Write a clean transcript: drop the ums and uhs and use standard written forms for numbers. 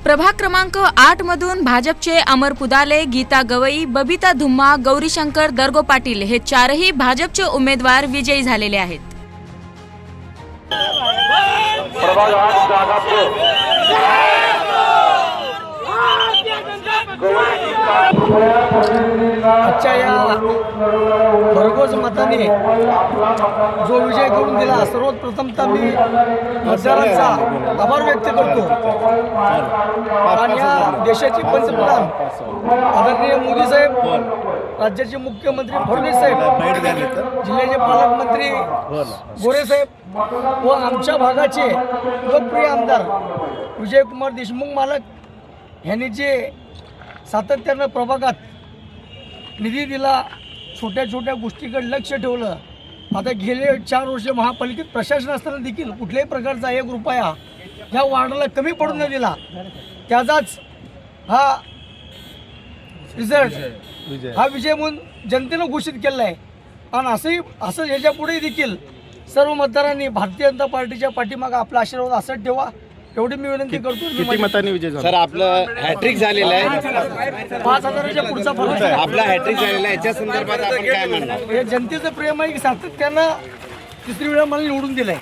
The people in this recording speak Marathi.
प्रभाग क्रमांक 8 मधून भाजपचे अमर पुदाले, गीता गवई, बबिता धुम्मा, गौरीशंकर दर्गो पाटील हे चारही भाजपचे उमेदवार विजयी झालेले आहेत। आजच्या या भरघोस मताने जो विजय करून दिला, सर्वप्रथमतः मी मतदारांचा आभार व्यक्त करतो। आणि या देशाचे पंतप्रधान आदरणीय मोदी साहेब, राज्याचे मुख्यमंत्री फडणवीस साहेब, जिल्ह्याचे पालकमंत्री गोरे साहेब व आमच्या भागाचे लोकप्रिय आमदार विजयकुमार देशमुख मालक यांनी जे सातत्यानं प्रभागात निधी दिला, छोट्या छोट्या गोष्टीकडे लक्ष ठेवलं। आता गेले 4 वर्ष महापालिकेत प्रशासन असताना देखील कुठल्याही प्रकारचा 1 रुपया ह्या वार्डाला कमी पडू न दिला, त्याचाच हा रिझल्ट, हा विजय म्हणून जनतेनं घोषित केला आहे। आणि असं ह्याच्या पुढे देखील सर्व मतदारांनी भारतीय जनता पार्टीच्या पाठीमागे आपला आशीर्वाद असत ठेवा, एवढी मी विनंती करतो। किती मतांनी विजय झाला? सर, आपलं हॅट्रिक झालेलं आहे, 5,000च्या पुढचा फरक आहे। आपला हॅट्रिक झालेला आहे, याच्या संदर्भात आपण काय म्हणणार? हे जनतेचं प्रेम आहे की सातत्यानं 3री वेळा मला निवडून दिलंय।